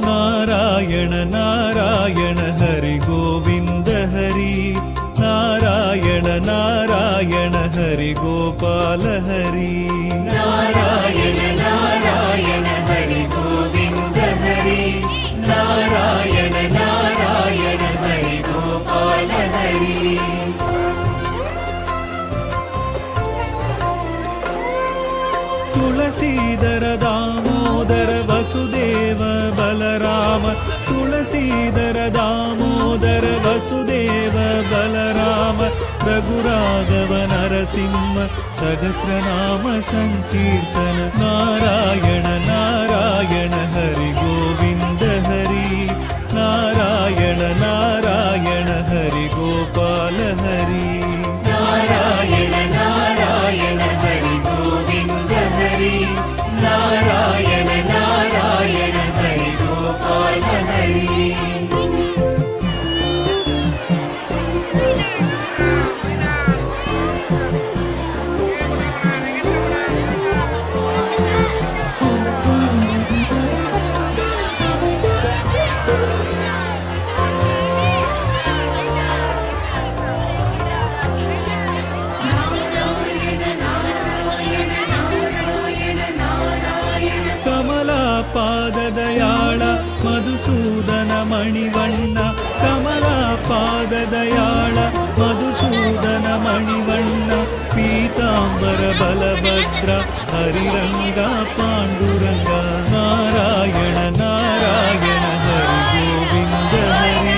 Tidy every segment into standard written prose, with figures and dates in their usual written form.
ನಾರಾಯಣ ನಾರಾಯಣ ಹರಿ ಗೋವಿಂದ ಹರಿ, ನಾರಾಯಣ ನಾರಾಯಣ ಹರಿ ಗೋಪಾಲ ಹರಿ. ನಾರಾಯಣ ನಾರಾಯಣ ಹರಿ ಗೋವಿಂದ ಹರಿ, ನಾರಾಯಣ ನಾರಾಯಣ ಹರಿ ಗೋಪಾಲ ಹರಿ. ತುಳಸೀಧರ ದಾಮೋದರ ವಸುದೇವ ಬಲರಾಮ, ತುಳಸೀಧರ ದಾಮೋದರ ವಸುದೇವ ಬಲರಾಮ, ರಘುರಾಘವ ನರಸಿಂಹ ಸಹಸ್ರನಾಮ ಸಂಕೀರ್ತನ. ನಾರಾಯಣ ನಾರಾಯಣ ಹರಿ ಗೋವಿಂದ ಹರಿ, ನಾರಾಯಣ ನಾರಾಯಣ ಹರಿ ಗೋಪಾಲ ಹರಿ. ನಾರಾಯಣ ನಾರಾಯಣ ಹರಿ ಗೋವಿಂದ ಹರಿ, ನಾರಾಯಣ ನಾರಾಯಣ ಹರಿ ಗೋಪಾಲ ಹರಿ. ಪಾದದಯಾಳ ಮಧುಸೂದನ ಮಣಿವಣ್ಣ, ಕಮಲ ಪಾದದಯಾಳ ಮಧುಸೂದನ ಮಣಿವಣ್ಣ, ಪೀತಾಂಬರ ಬಲಭದ್ರ ಹರಿರಂಗ ಪಾಂಡುರಂಗ. ನಾರಾಯಣ ನಾರಾಯಣ ಹರಿ ಗೋವಿಂದ ಹರಿ,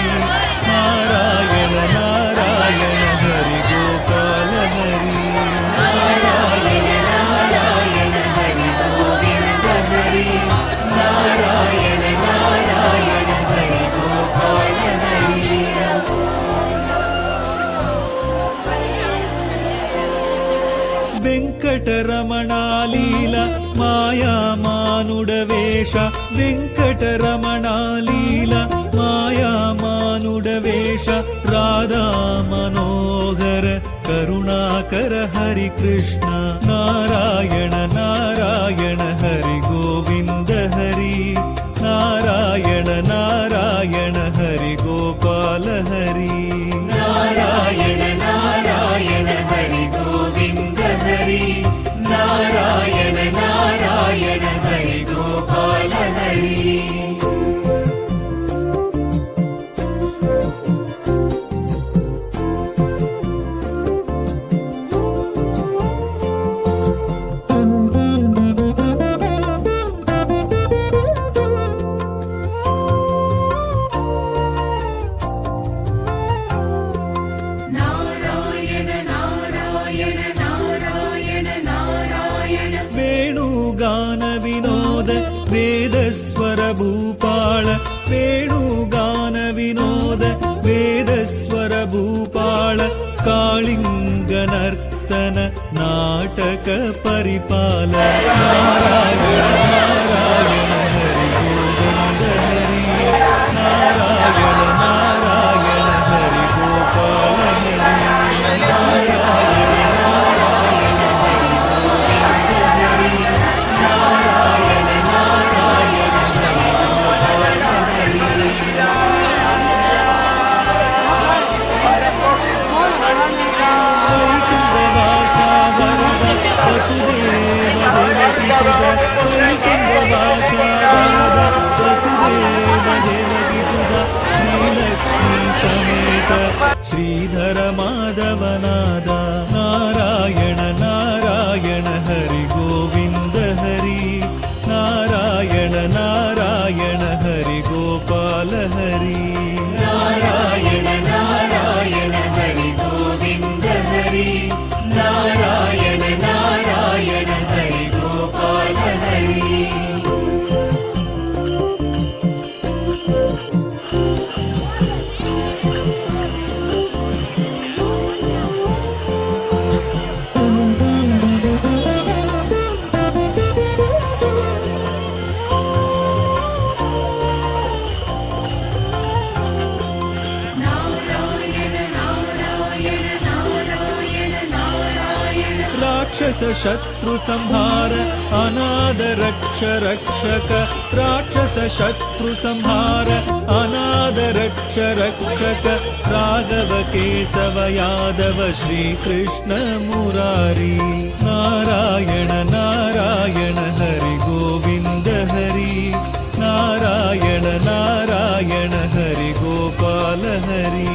ನಾರಾಯಣ ನಾರಾಯಣ ಹರಿ ಗೋಪಾಲ ಹರಿ. ನಾರಾಯಣ ನಾರಾಯಣ ಹರಿ ಗೋವಿಂದ ಹರಿ, ನಾರಾಯಣ ನಾರಾಯಣ ಹರಿ ಗೋಪಾಲ ಹರಿ. ವೆಂಕಟರಮಣ ಲೀಲ ಮಾಯಾ ಮಾನುಡ ವೇಷ, ವೆಂಕಟರಮಣ ಲೀಲ ಮಾಯಾ ಮಾನುಡ ವೇಷ, ರಾಧಾ ಮನೋಹರ ಕರುಣಾಕರ ಹರಿ ಕೃಷ್ಣ. ನಾರಾಯಣ ನಾರಾಯಣ ಹರಿ ಗೋವಿಂದ ಹರಿ, ನಾರಾಯಣ ನಾರಾಯಣ ಹರಿ ಗೋಪಾಲ ಹರಿ. ನಾರಾಯಣ ನಾರಾಯಣ ಹರಿ ಗೋವಿಂದ ಹರಿ, ನಾರಾಯಣ ನಾರಾಯಣ ಹರಿ ಗೋಪಾಲ ಹರಿ. ನಾರಾಯಣ ನಾರಾಯಣ ನಾರಾಯಣ ನಾರಾಯಣ. ವೇಣುಗಾನ ವಿನೋದ ವೇದಸ್ವರ ಭೂಪಾಳ, ವೇಣುಗಾನ ವಿನೋದ ವೇದಸ್ವರ ಭೂಪಾಳ, ಕಾಳಿಂಗ ನರ್ತನ ನಾಟಕ ಪರಿಪಾಲ. ನಾರಾಯಣ ನಾರಾಯಣ ಹರಿ ಗೋವಿಂದ ಹರಿ, ನಾರಾಯಣ ನಾರಾಯಣ ಹರಿ ಗೋಪಾಲ ಹರಿ. ನಾರಾಯಣ ನಾರಾಯಣ ಹರಿ ಗೋವಿಂದ ಹರಿ, ನಾರಾಯಣ ನಾರಾಯಣ ಹರಿ ಗೋಪಾಲ ಹರಿ. ವೈಕುಂಠವಾಸ ವರದ ವಸುದೇವ ದೇವಕಿ ಸುತ, ವೈಕುಂಠವಾಸ ವರದ ವಸುದೇವ ದೇವಕಿ ಸುತ, ಶ್ರೀಲಕ್ಷ್ಮೀ ಸಮೇತ ಶ್ರೀಧರ ಮಾಧವನಾದ. ನಾರಾಯಣ ನಾರಾಯಣ ಹರಿ ಗೋವಿಂದ ಹರಿ, ನಾರಾಯಣ ನಾರಾಯಣ ಹರಿ ಗೋಪಾಲ ಹರಿ. ನಾರಾಯಣ ನಾರಾಯಣ ಹರಿ ಗೋವಿಂದ ಹರಿ, ನಾರಾಯಣ ನಾರಾಯಣ ಹರಿ ಗೋಪಾಲ ಹರಿ. राक्षस शत्रु संहार अनाद रक्ष रक्षक राक्षस शत्रु संहार अनाद रक्ष रक्षक राघव केशव यादव श्री कृष्ण मुरारी नारायण नारायण हरि गोविंद हरि नारायण नारायण हरि गोपाल हरि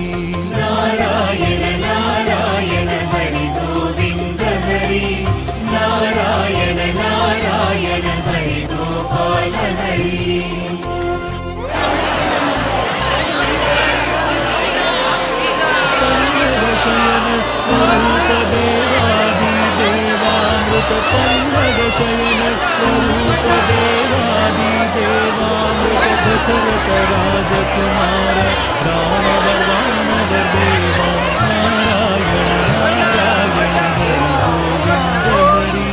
नारायण नारायण हरि गोविन्द हरि नारायण नारायण हरि गोपाल हरि शयन स्वरूप देवादि देवामृत पन्नग शयन स्वरूप देवादि देवामृत दशरथ राजकुमार दानव वानव देवा नारायण नारायण हरि गोविंद हरि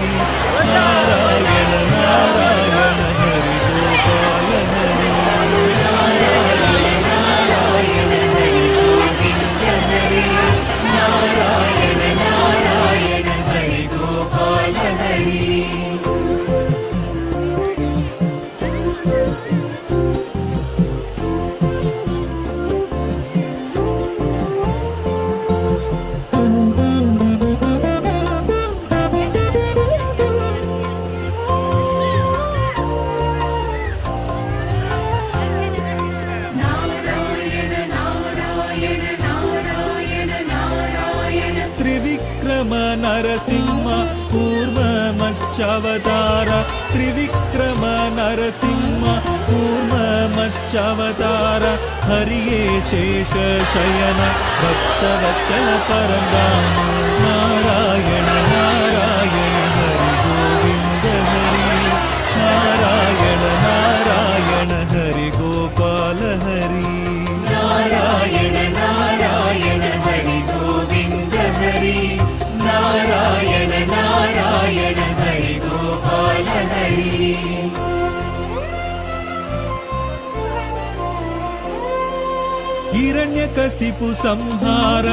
नारायण नारायण हरि गोपाल हरि नारायण हरि गोविन्द हरि नारायण नारायण हरि गोपाल हरि नारायण नारायण नारायण नारायण त्रिविक्रम नरसिंह कूर्ममच्चावतार त्रिविक्रम नरसिंह कूर्ममच्चावतार हरिये शेष शयन भक्तवत्सल परंदाम नारायण नारायण हरि गोविंद हरि नारायण नारायण हरि गोपाल हरि नारायण नारायण हरि गोविन्द हरि नारायण नारायण हरि गोपाल हरि हिरण्यकशिपु संहार